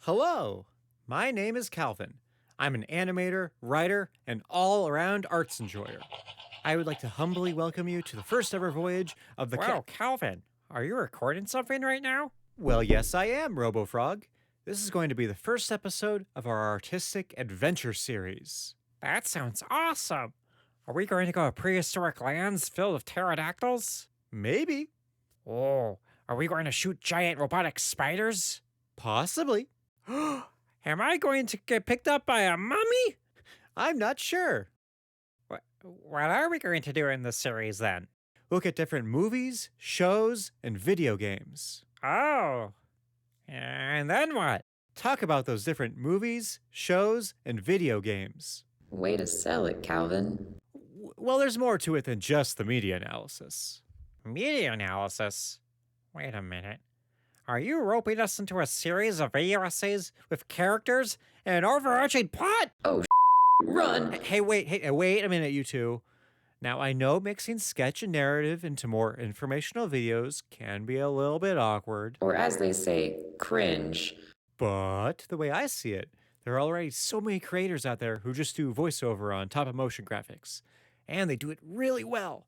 Hello, my name is Calvin. I'm an animator, writer, and all around arts enjoyer. I would like to humbly welcome you to the first ever voyage of the Wow, Calvin, are you recording something right now? Well, yes, I am, Robo-Frog. This is going to be the first episode of our artistic adventure series. That sounds awesome. Are we going to go to prehistoric lands filled with pterodactyls? Maybe. Oh, are we going to shoot giant robotic spiders? Possibly. Am I going to get picked up by a mummy? I'm not sure. What are we going to do in this series then? Look at different movies, shows, and video games. Oh, and then what? Talk about those different movies, shows, and video games. Way to sell it, Calvin. Well, there's more to it than just the media analysis. Media analysis? Wait a minute. Are you roping us into a series of video essays with characters and an overarching plot? Oh, run! Hey, wait a minute, you two. Now, I know mixing sketch and narrative into more informational videos can be a little bit awkward. Or as they say, cringe. But the way I see it, there are already so many creators out there who just do voiceover on top of motion graphics. And they do it really well.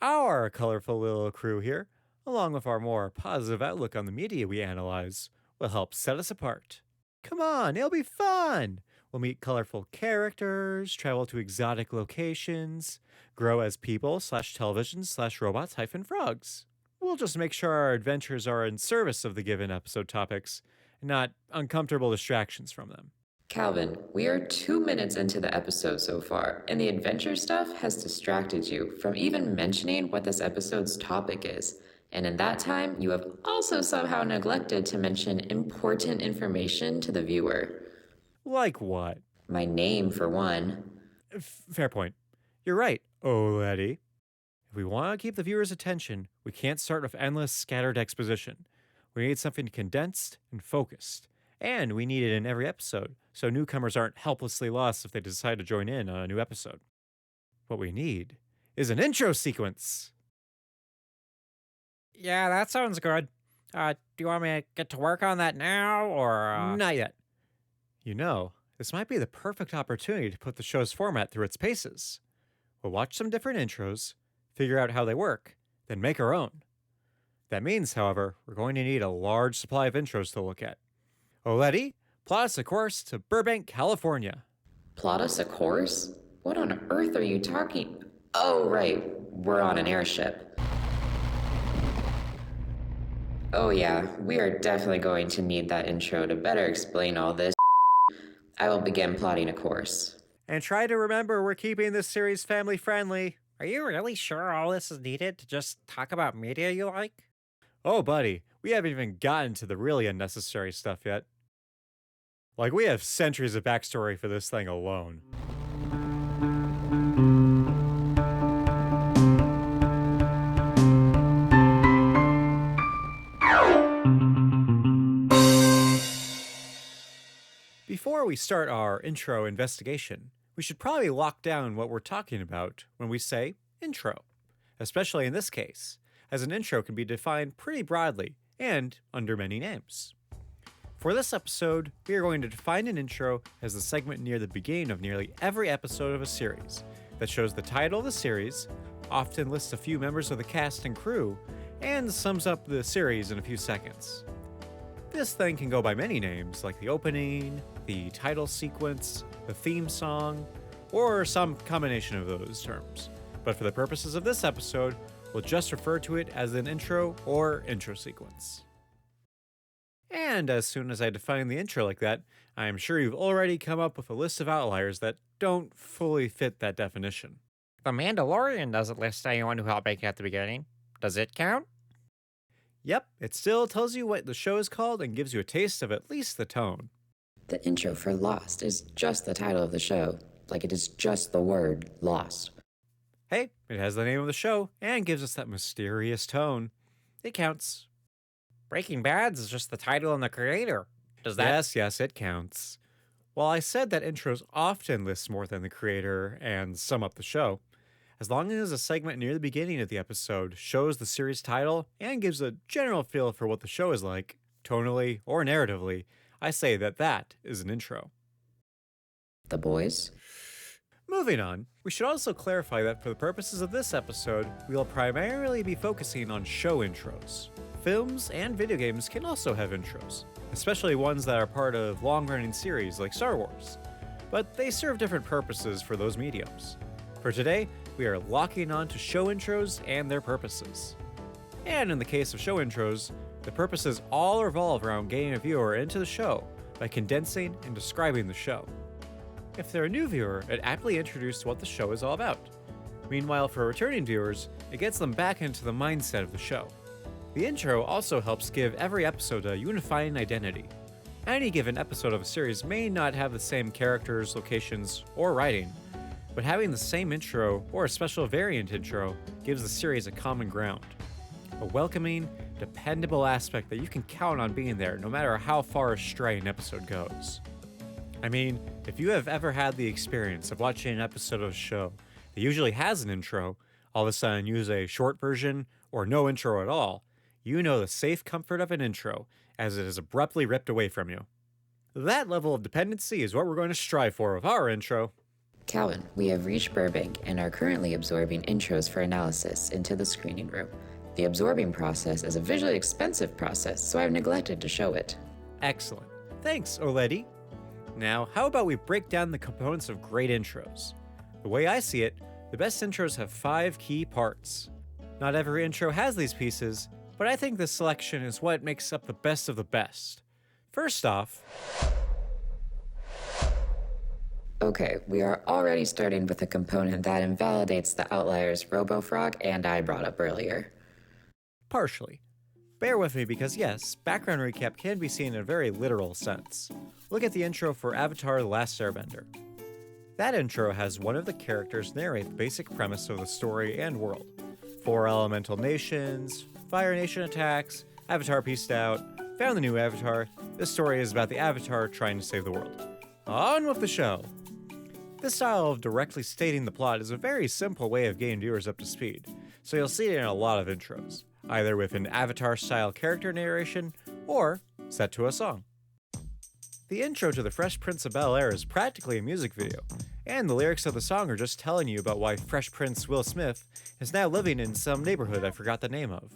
Our colorful little crew here, along with our more positive outlook on the media we analyze, will help set us apart. Come on, it'll be fun! We'll meet colorful characters, travel to exotic locations, grow as people/television/robots-frogs. We'll just make sure our adventures are in service of the given episode topics, and not uncomfortable distractions from them. Calvin, we are 2 minutes into the episode so far, and the adventure stuff has distracted you from even mentioning what this episode's topic is. And in that time, you have also somehow neglected to mention important information to the viewer. Like what? My name, for one. Fair point. You're right, Letty. If we want to keep the viewer's attention, we can't start with endless, scattered exposition. We need something condensed and focused. And we need it in every episode, so newcomers aren't helplessly lost if they decide to join in on a new episode. What we need is an intro sequence. Yeah, that sounds good. Do you want me to get to work on that now, or Not yet. You know, this might be the perfect opportunity to put the show's format through its paces. We'll watch some different intros, figure out how they work, then make our own. That means, however, we're going to need a large supply of intros to look at. Letty, plot us a course to Burbank, California. Plot us a course? What on earth are you talking? Oh, right. We're on an airship. Oh yeah, we are definitely going to need that intro to better explain all this. I will begin plotting a course. And try to remember we're keeping this series family friendly. are you really sure all this is needed to just talk about media you like? Oh, buddy, we haven't even gotten to the really unnecessary stuff yet. Like, we have centuries of backstory for this thing alone. Before we start our intro investigation, we should probably lock down what we're talking about when we say intro, especially in this case, as an intro can be defined pretty broadly and under many names. For this episode, we are going to define an intro as the segment near the beginning of nearly every episode of a series that shows the title of the series, often lists a few members of the cast and crew, and sums up the series in a few seconds. This thing can go by many names, like the opening, the title sequence, the theme song, or some combination of those terms. But for the purposes of this episode, we'll just refer to it as an intro or intro sequence. And as soon as I define the intro like that, I am sure you've already come up with a list of outliers that don't fully fit that definition. The Mandalorian doesn't list anyone who helped make it at the beginning. Does it count? Yep, it still tells you what the show is called and gives you a taste of at least the tone. The intro for Lost is just the title of the show, like it is just the word Lost. Hey, it has the name of the show and gives us that mysterious tone. It counts. Breaking Bad is just the title and the creator. Does that? Yes, it counts. While I said that intros often list more than the creator and sum up the show, as long as a segment near the beginning of the episode shows the series title and gives a general feel for what the show is like, tonally or narratively, I say that is an intro. The boys? Moving on, we should also clarify that for the purposes of this episode, we will primarily be focusing on show intros. Films and video games can also have intros, especially ones that are part of long-running series like Star Wars, but they serve different purposes for those mediums. For today, we are locking on to show intros and their purposes. And in the case of show intros, the purposes all revolve around getting a viewer into the show by condensing and describing the show. If they're a new viewer, it aptly introduces what the show is all about. Meanwhile, for returning viewers, it gets them back into the mindset of the show. The intro also helps give every episode a unifying identity. Any given episode of a series may not have the same characters, locations, or writing, but having the same intro or a special variant intro gives the series a common ground. A welcoming, dependable aspect that you can count on being there no matter how far astray an episode goes. I mean, if you have ever had the experience of watching an episode of a show that usually has an intro, all of a sudden use a short version or no intro at all, you know the safe comfort of an intro as it is abruptly ripped away from you. That level of dependency is what we're going to strive for with our intro. Calvin, we have reached Burbank and are currently absorbing intros for analysis into the screening room. The absorbing process is a visually expensive process, so I've neglected to show it. Excellent. Thanks, Oledi. Now, how about we break down the components of great intros? The way I see it, the best intros have 5 key parts. Not every intro has these pieces, but I think this selection is what makes up the best of the best. First off, Okay, we are already starting with a component that invalidates the outliers Robo-Frog and I brought up earlier. partially. Bear with me because yes, background recap can be seen in a very literal sense. Look at the intro for Avatar: The Last Airbender. That intro has one of the characters narrate the basic premise of the story and world. 4 elemental nations, Fire Nation attacks, Avatar pieced out, found the new Avatar. This story is about the Avatar trying to save the world. On with the show! This style of directly stating the plot is a very simple way of getting viewers up to speed, so you'll see it in a lot of intros, either with an Avatar-style character narration or set to a song. The intro to The Fresh Prince of Bel-Air is practically a music video, and the lyrics of the song are just telling you about why Fresh Prince Will Smith is now living in some neighborhood I forgot the name of.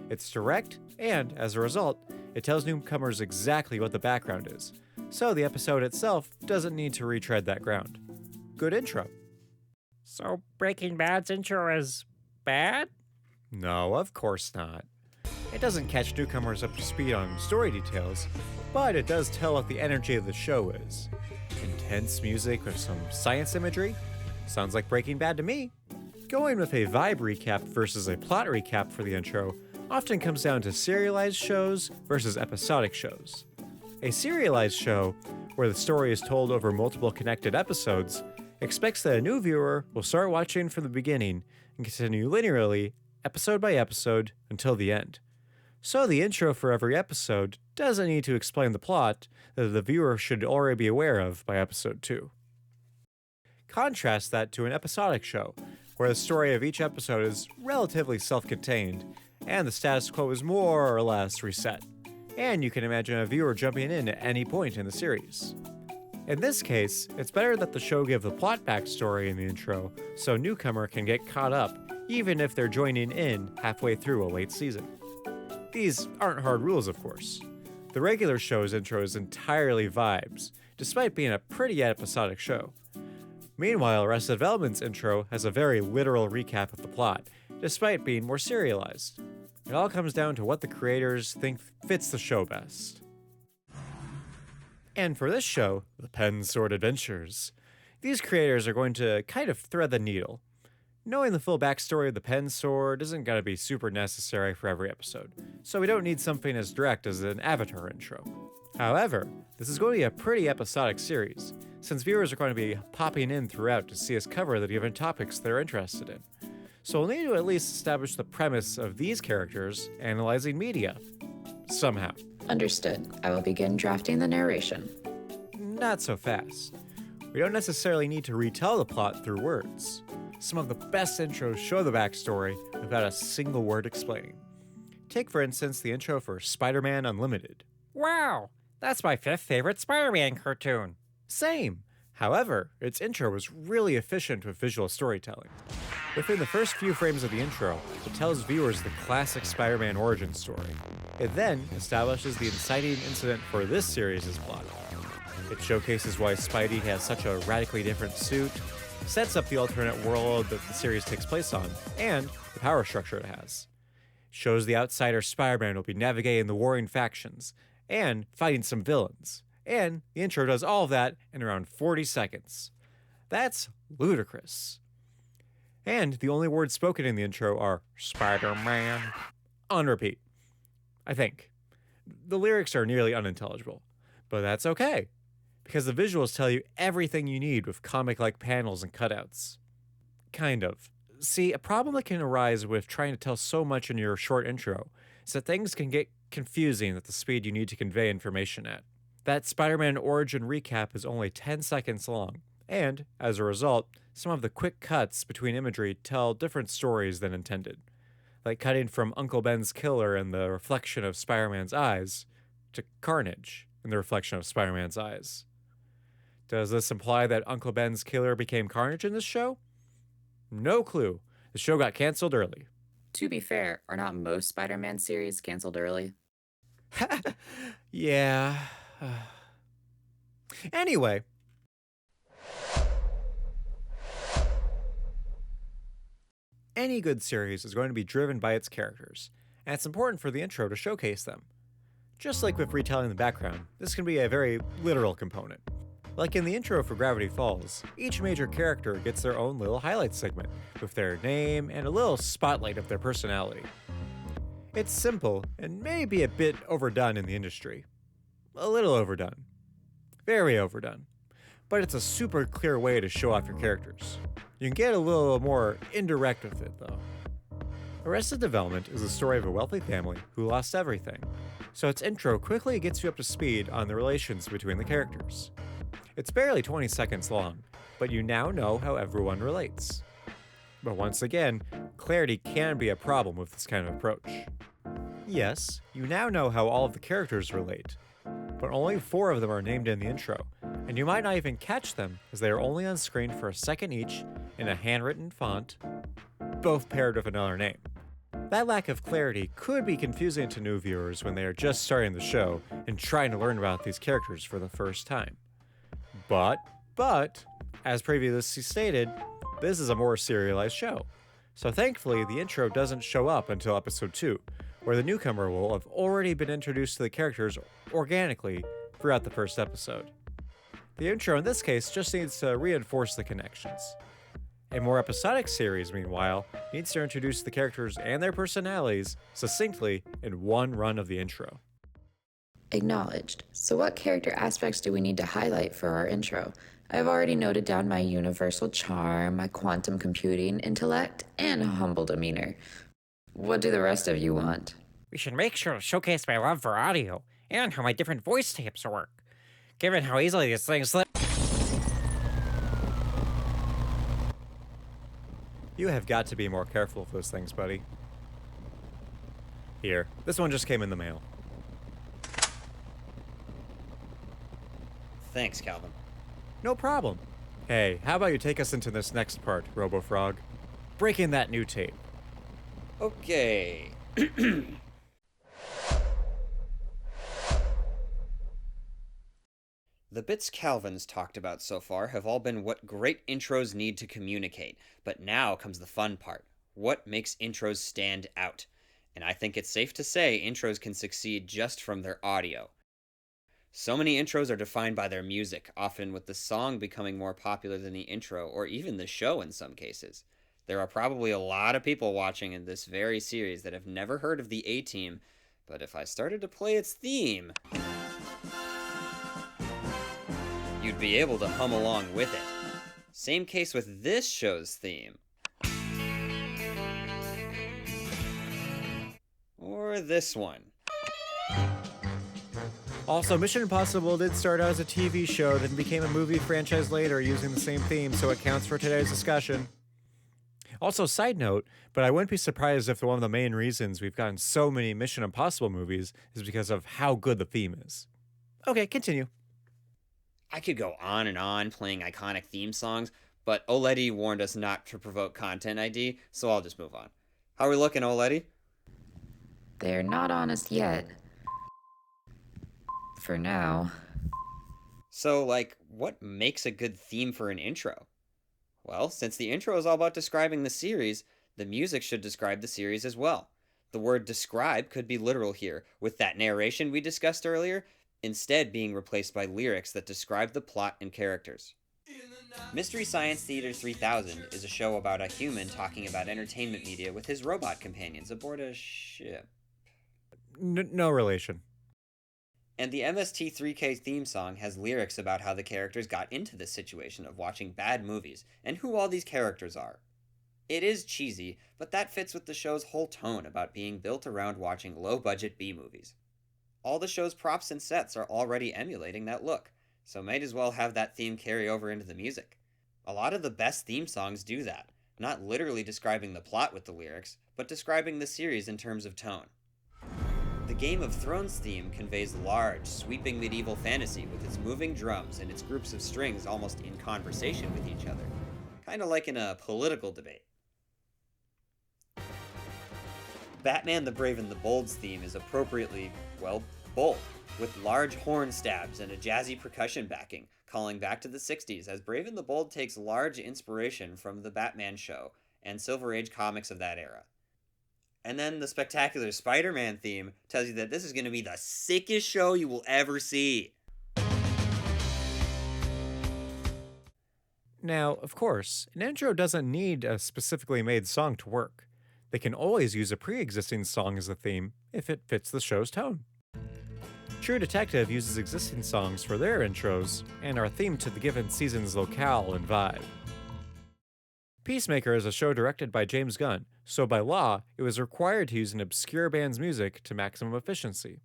It's direct, and as a result, it tells newcomers exactly what the background is, so the episode itself doesn't need to retread that ground. Good intro. So Breaking Bad's intro is bad? No, of course not. It doesn't catch newcomers up to speed on story details, but it does tell what the energy of the show is. Intense music with some science imagery? Sounds like Breaking Bad to me. Going with a vibe recap versus a plot recap for the intro often comes down to serialized shows versus episodic shows. A serialized show, where the story is told over multiple connected episodes, expects that a new viewer will start watching from the beginning and continue linearly, episode by episode, until the end. So the intro for every episode doesn't need to explain the plot that the viewer should already be aware of by episode 2. Contrast that to an episodic show, where the story of each episode is relatively self-contained, and the status quo is more or less reset, and you can imagine a viewer jumping in at any point in the series. In this case, it's better that the show give the plot backstory in the intro so a newcomer can get caught up even if they're joining in halfway through a late season. These aren't hard rules, of course. The regular show's intro is entirely vibes, despite being a pretty episodic show. Meanwhile, Arrested Development's intro has a very literal recap of the plot, despite being more serialized. It all comes down to what the creators think fits the show best. And for this show, The Pen Sword Adventures, these creators are going to kind of thread the needle. Knowing the full backstory of the pen sword isn't going to be super necessary for every episode, so we don't need something as direct as an Avatar intro. However, this is going to be a pretty episodic series, since viewers are going to be popping in throughout to see us cover the given topics they're interested in. So we'll need to at least establish the premise of these characters analyzing media. Somehow. Understood. I will begin drafting the narration. Not so fast. We don't necessarily need to retell the plot through words. Some of the best intros show the backstory without a single word explaining. Take, for instance, the intro for Spider-Man Unlimited. Wow, That's my fifth favorite Spider-Man cartoon. Same. However, its intro was really efficient with visual storytelling. Within the first few frames of the intro, it tells viewers the classic Spider-Man origin story. It then establishes the inciting incident for this series' plot. It showcases why Spidey has such a radically different suit, sets up the alternate world that the series takes place on, and the power structure it has. It shows the outsider Spider-Man will be navigating the warring factions, and fighting some villains. And the intro does all of that in around 40 seconds. That's ludicrous. And the only words spoken in the intro are Spider-Man on repeat. I think. The lyrics are nearly unintelligible, but that's okay, because the visuals tell you everything you need with comic-like panels and cutouts. Kind of. See, a problem that can arise with trying to tell so much in your short intro is that things can get confusing at the speed you need to convey information at. That Spider-Man origin recap is only 10 seconds long, and, as a result, some of the quick cuts between imagery tell different stories than intended, like cutting from Uncle Ben's killer and the reflection of Spider-Man's eyes to Carnage in the reflection of Spider-Man's eyes. Does this imply that Uncle Ben's killer became Carnage in this show? No clue. The show got canceled early. To be fair, are not most Spider-Man series canceled early? Yeah. Anyway. Any good series is going to be driven by its characters, and it's important for the intro to showcase them. Just like with retelling the background, this can be a very literal component. Like in the intro for Gravity Falls, each major character gets their own little highlight segment, with their name and a little spotlight of their personality. It's simple, and maybe a bit overdone in the industry. A little overdone. Very overdone. But it's a super clear way to show off your characters. You can get a little more indirect with it, though. Arrested Development is the story of a wealthy family who lost everything, so its intro quickly gets you up to speed on the relations between the characters. It's barely 20 seconds long, but you now know how everyone relates. But once again, clarity can be a problem with this kind of approach. Yes, you now know how all of the characters relate, but only 4 of them are named in the intro, and you might not even catch them as they are only on screen for a second each in a handwritten font, both paired with another name. That lack of clarity could be confusing to new viewers when they are just starting the show and trying to learn about these characters for the first time. But, as previously stated, this is a more serialized show. So thankfully, the intro doesn't show up until episode 2, where the newcomer will have already been introduced to the characters organically throughout the first episode. The intro in this case just needs to reinforce the connections. A more episodic series, meanwhile, needs to introduce the characters and their personalities succinctly in one run of the intro. Acknowledged. So what character aspects do we need to highlight for our intro? I've already noted down my universal charm, my quantum computing intellect, and a humble demeanor. What do the rest of you want? We should make sure to showcase my love for audio and how my different voice tapes work, given how easily these things slip. You have got to be more careful with those things, buddy. Here, this one just came in the mail. Thanks, Calvin. No problem. Hey, how about you take us into this next part, Robo-Frog? Break in that new tape. Okay. The bits Calvin's talked about so far have all been what great intros need to communicate, but now comes the fun part. What makes intros stand out? And I think it's safe to say intros can succeed just from their audio. So many intros are defined by their music, often with the song becoming more popular than the intro, or even the show in some cases. There are probably a lot of people watching in this very series that have never heard of the A-Team, but if I started to play its theme, you'd be able to hum along with it. Same case with this show's theme. Or this one. Also, Mission Impossible did start out as a TV show, then became a movie franchise later using the same theme, so it counts for today's discussion. Also, side note, but I wouldn't be surprised if one of the main reasons we've gotten so many Mission Impossible movies is because of how good the theme is. Okay, continue. I could go on and on playing iconic theme songs, but Oledi warned us not to provoke content ID, so I'll just move on. How are we looking, Oledi? They're not honest yet. For now. So, what makes a good theme for an intro? Well, since the intro is all about describing the series, the music should describe the series as well. The word describe could be literal here, with that narration we discussed earlier, instead being replaced by lyrics that describe the plot and characters. Mystery Science Theater 3000 is a show about a human talking about entertainment media with his robot companions aboard a ship. No relation. And the MST3K theme song has lyrics about how the characters got into this situation of watching bad movies and who all these characters are. It is cheesy, but that fits with the show's whole tone about being built around watching low-budget B-movies. All the show's props and sets are already emulating that look, so might as well have that theme carry over into the music. A lot of the best theme songs do that, not literally describing the plot with the lyrics, but describing the series in terms of tone. The Game of Thrones theme conveys large, sweeping medieval fantasy with its moving drums and its groups of strings almost in conversation with each other, kind of like in a political debate. Batman the Brave and the Bold's theme is appropriately, bold, with large horn stabs and a jazzy percussion backing, calling back to the 60s as Brave and the Bold takes large inspiration from the Batman show and Silver Age comics of that era. And then the spectacular Spider-Man theme tells you that this is going to be the sickest show you will ever see. Now, of course, an intro doesn't need a specifically made song to work. They can always use a pre-existing song as a theme if it fits the show's tone. True Detective uses existing songs for their intros and are themed to the given season's locale and vibe. Peacemaker is a show directed by James Gunn, so by law, it was required to use an obscure band's music to maximum efficiency.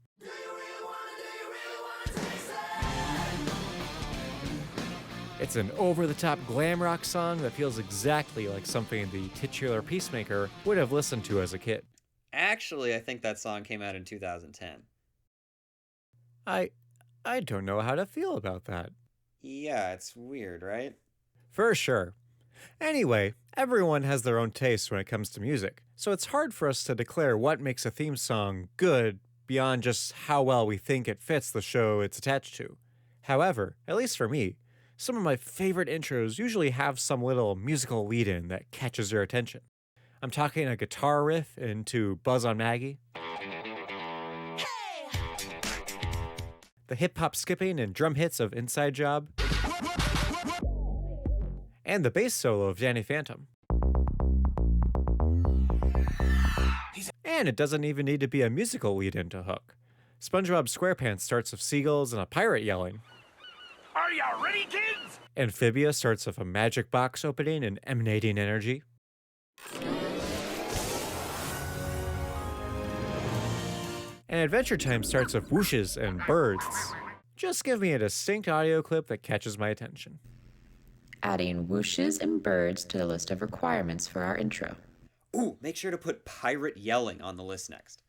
It's an over-the-top glam rock song that feels exactly like something the titular Peacemaker would have listened to as a kid. Actually, I think that song came out in 2010. I don't know how to feel about that. Yeah, it's weird, right? For sure. Anyway, everyone has their own taste when it comes to music, so it's hard for us to declare what makes a theme song good beyond just how well we think it fits the show it's attached to. However, at least for me, some of my favorite intros usually have some little musical lead-in that catches your attention. I'm talking a guitar riff into Buzz on Maggie, the hip-hop skipping and drum hits of Inside Job, and the bass solo of Danny Phantom. And it doesn't even need to be a musical lead-in to hook. SpongeBob SquarePants starts with seagulls and a pirate yelling. Are you ready, kids? Amphibia starts with a magic box opening and emanating energy. And Adventure Time starts with whooshes and birds. Just give me a distinct audio clip that catches my attention. Adding whooshes and birds to the list of requirements for our intro. Ooh, make sure to put pirate yelling on the list next.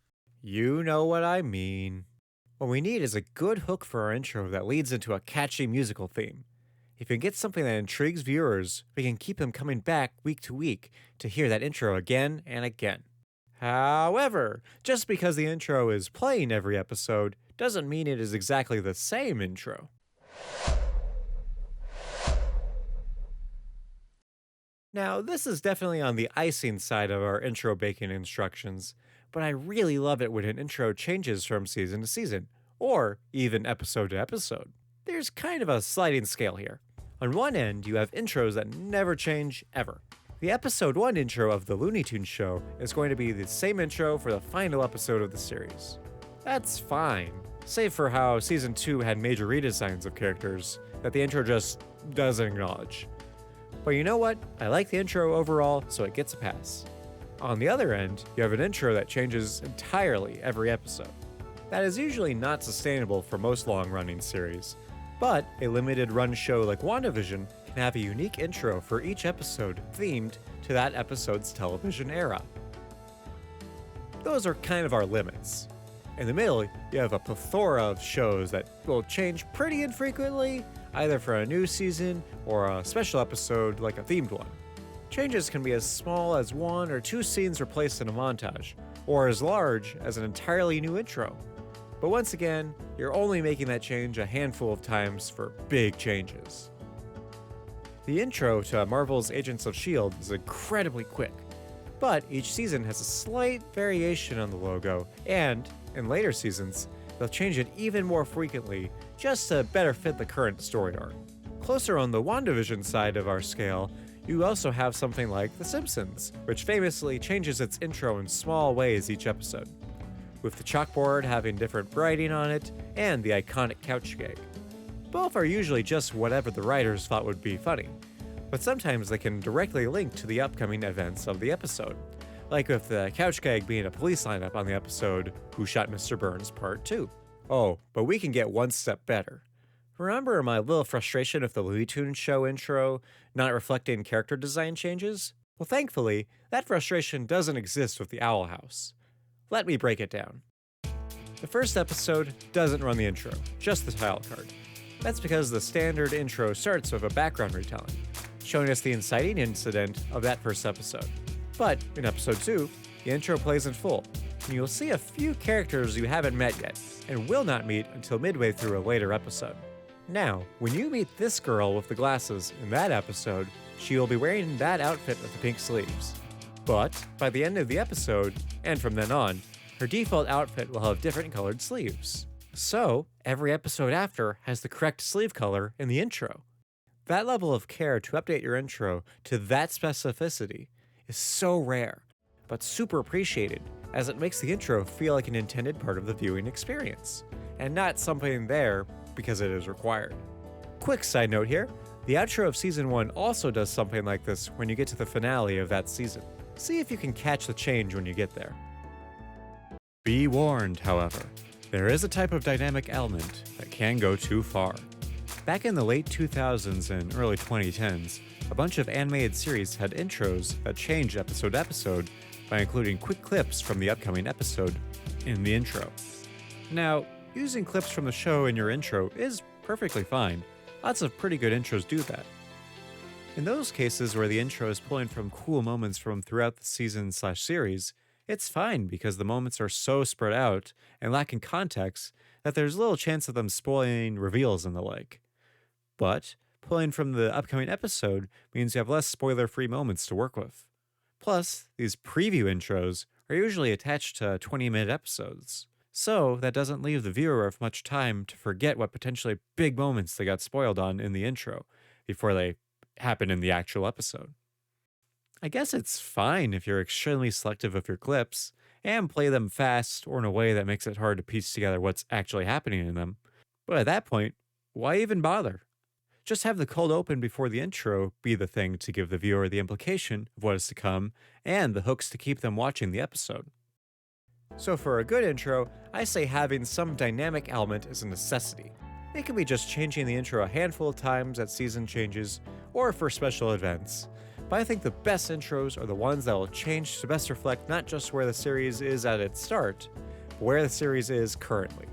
You know what I mean. What we need is a good hook for our intro that leads into a catchy musical theme. If we get something that intrigues viewers, we can keep them coming back week to week to hear that intro again and again. However, just because the intro is playing every episode doesn't mean it is exactly the same intro. Now, this is definitely on the icing side of our intro baking instructions, but I really love it when an intro changes from season to season, or even episode to episode. There's kind of a sliding scale here. On one end, you have intros that never change ever. The episode 1 intro of the Looney Tunes show is going to be the same intro for the final episode of the series. That's fine, save for how season 2 had major redesigns of characters that the intro just doesn't acknowledge. But you know what? I like the intro overall, so it gets a pass. On the other end, you have an intro that changes entirely every episode. That is usually not sustainable for most long-running series, but a limited-run show like WandaVision can have a unique intro for each episode themed to that episode's television era. Those are kind of our limits. In the middle, you have a plethora of shows that will change pretty infrequently, either for a new season or a special episode like a themed one. Changes can be as small as 1 or 2 scenes replaced in a montage, or as large as an entirely new intro. But once again, you're only making that change a handful of times for big changes. The intro to Marvel's Agents of S.H.I.E.L.D. is incredibly quick, but each season has a slight variation on the logo, and, in later seasons, they'll change it even more frequently just to better fit the current story arc. Closer on the WandaVision side of our scale, you also have something like The Simpsons, which famously changes its intro in small ways each episode, with the chalkboard having different writing on it and the iconic couch gag. Both are usually just whatever the writers thought would be funny, but sometimes they can directly link to the upcoming events of the episode, like with the couch gag being a police lineup on the episode Who Shot Mr. Burns Part 2. Oh, but we can get one step better. Remember my little frustration with the Looney Tunes show intro not reflecting character design changes? Well, thankfully, that frustration doesn't exist with the Owl House. Let me break it down. The first episode doesn't run the intro, just the title card. That's because the standard intro starts with a background retelling, showing us the inciting incident of that first episode. But in episode 2, the intro plays in full, and you'll see a few characters you haven't met yet, and will not meet until midway through a later episode. Now, when you meet this girl with the glasses in that episode, she will be wearing that outfit with the pink sleeves. But by the end of the episode, and from then on, her default outfit will have different colored sleeves. So, every episode after has the correct sleeve color in the intro. That level of care to update your intro to that specificity is so rare, but super appreciated, as it makes the intro feel like an intended part of the viewing experience, and not something there because it is required. Quick side note here, the outro of Season 1 also does something like this when you get to the finale of that season. See if you can catch the change when you get there. Be warned, however, there is a type of dynamic element that can go too far. Back in the late 2000s and early 2010s, a bunch of animated series had intros that changed episode to episode by including quick clips from the upcoming episode in the intro. Now, using clips from the show in your intro is perfectly fine. Lots of pretty good intros do that. In those cases where the intro is pulling from cool moments from throughout the season/series, it's fine because the moments are so spread out and lacking context that there's little chance of them spoiling reveals and the like. But pulling from the upcoming episode means you have less spoiler-free moments to work with. Plus, these preview intros are usually attached to 20-minute episodes, so that doesn't leave the viewer with much time to forget what potentially big moments they got spoiled on in the intro before they happen in the actual episode. I guess it's fine if you're extremely selective of your clips and play them fast or in a way that makes it hard to piece together what's actually happening in them. But at that point, why even bother? Just have the cold open before the intro be the thing to give the viewer the implication of what is to come and the hooks to keep them watching the episode. So for a good intro, I say having some dynamic element is a necessity. It can be just changing the intro a handful of times at season changes or for special events. But I think the best intros are the ones that will change to best reflect not just where the series is at its start, but where the series is currently.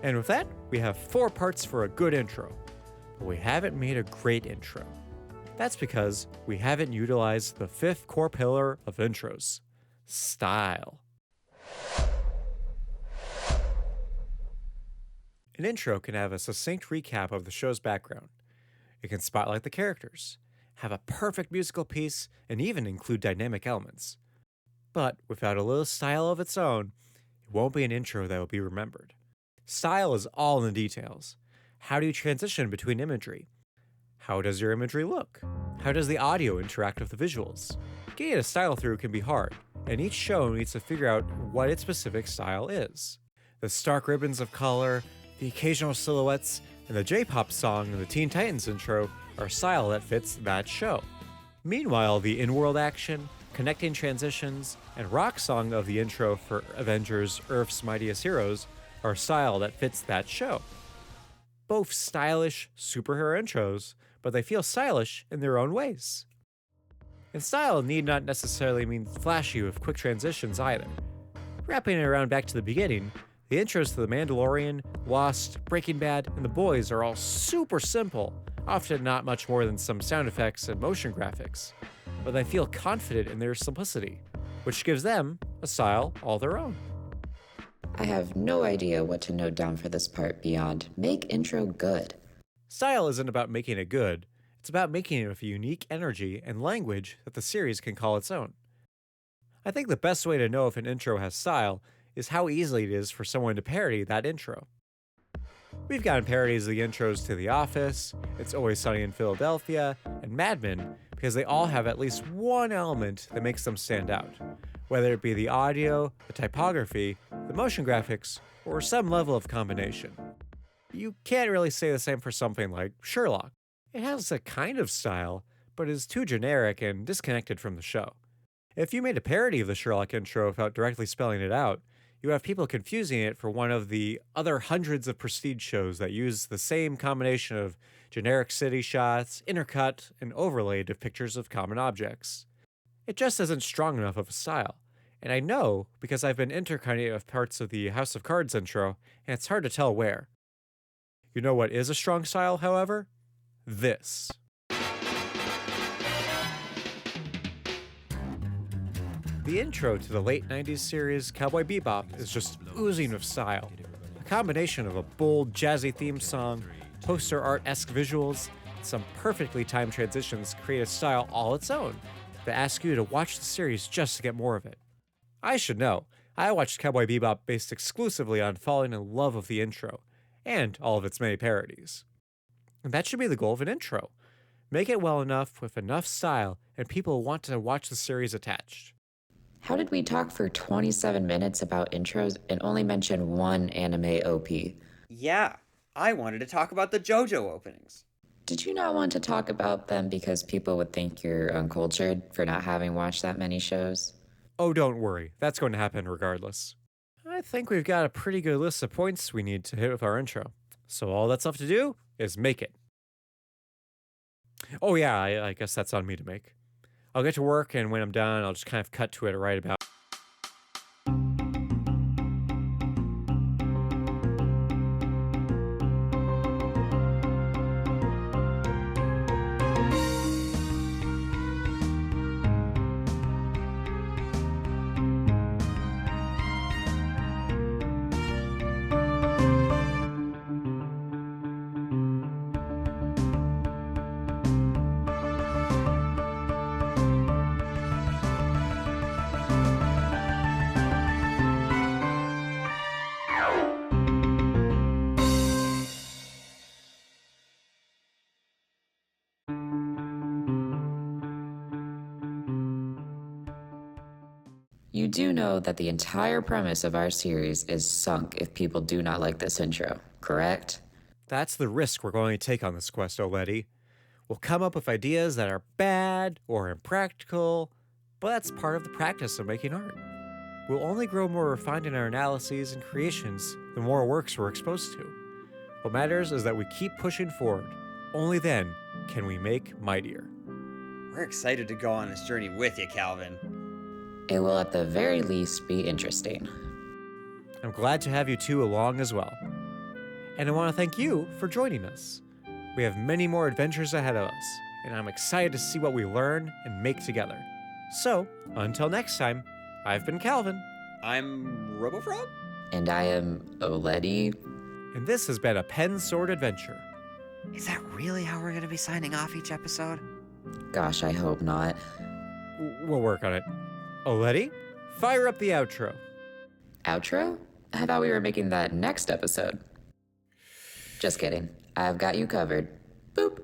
And with that, we have 4 parts for a good intro. But we haven't made a great intro. That's because we haven't utilized the 5th core pillar of intros: style. An intro can have a succinct recap of the show's background. It can spotlight the characters, have a perfect musical piece, and even include dynamic elements. But without a little style of its own, it won't be an intro that will be remembered. Style is all in the details. How do you transition between imagery? How does your imagery look? How does the audio interact with the visuals? Getting a style through can be hard, and each show needs to figure out what its specific style is. The stark ribbons of color, the occasional silhouettes, and the J-pop song in the Teen Titans intro are style that fits that show. Meanwhile, the in-world action, connecting transitions, and rock song of the intro for Avengers: Earth's Mightiest Heroes are style that fits that show. Both stylish superhero intros, but they feel stylish in their own ways. And style need not necessarily mean flashy with quick transitions either. Wrapping it around back to the beginning, the The intros to The Mandalorian, Lost, Breaking Bad, and The Boys are all super simple, often not much more than some sound effects and motion graphics, but I feel confident in their simplicity, which gives them a style all their own. I have no idea what to note down for this part beyond make intro good. Style isn't about making it good, it's about making it with a unique energy and language that the series can call its own. I think the best way to know if an intro has style is how easily it is for someone to parody that intro. We've gotten parodies of the intros to The Office, It's Always Sunny in Philadelphia, and Mad Men because they all have at least one element that makes them stand out, whether it be the audio, the typography, the motion graphics, or some level of combination. You can't really say the same for something like Sherlock. It has a kind of style, but is too generic and disconnected from the show. If you made a parody of the Sherlock intro without directly spelling it out, you have people confusing it for one of the other hundreds of prestige shows that use the same combination of generic city shots, intercut, and overlaid of pictures of common objects. It just isn't strong enough of a style, and I know because I've been intercutting it with parts of the House of Cards intro, and it's hard to tell where. You know what is a strong style, however? This. The intro to the late 90s series Cowboy Bebop is just oozing with style. A combination of a bold, jazzy theme song, poster art-esque visuals, and some perfectly timed transitions create a style all its own that asks you to watch the series just to get more of it. I should know, I watched Cowboy Bebop based exclusively on falling in love with the intro, and all of its many parodies. And that should be the goal of an intro. Make it well enough with enough style, and people want to watch the series attached. How did we talk for 27 minutes about intros and only mention one anime OP? Yeah, I wanted to talk about the JoJo openings. Did you not want to talk about them because people would think you're uncultured for not having watched that many shows? Oh, don't worry, that's going to happen regardless. I think we've got a pretty good list of points we need to hit with our intro, so all that's left to do is make it. Oh yeah, I guess that's on me to make. I'll get to work, and when I'm done, I'll just kind of cut to it right about. You do know that the entire premise of our series is sunk if people do not like this intro, correct? That's the risk we're going to take on this quest, O'Letty. We'll come up with ideas that are bad or impractical, but that's part of the practice of making art. We'll only grow more refined in our analyses and creations the more works we're exposed to. What matters is that we keep pushing forward. Only then can we make mightier. We're excited to go on this journey with you, Calvin. It will at the very least be interesting. I'm glad to have you two along as well. And I want to thank you for joining us. We have many more adventures ahead of us, and I'm excited to see what we learn and make together. So, until next time, I've been Calvin. I'm Robo-Frog? And I am O'Letty. And this has been a Pen Sword Adventure. Is that really how we're going to be signing off each episode? Gosh, I hope not. We'll work on it. O'Letty, fire up the outro. Outro? I thought we were making that next episode. Just kidding. I've got you covered. Boop.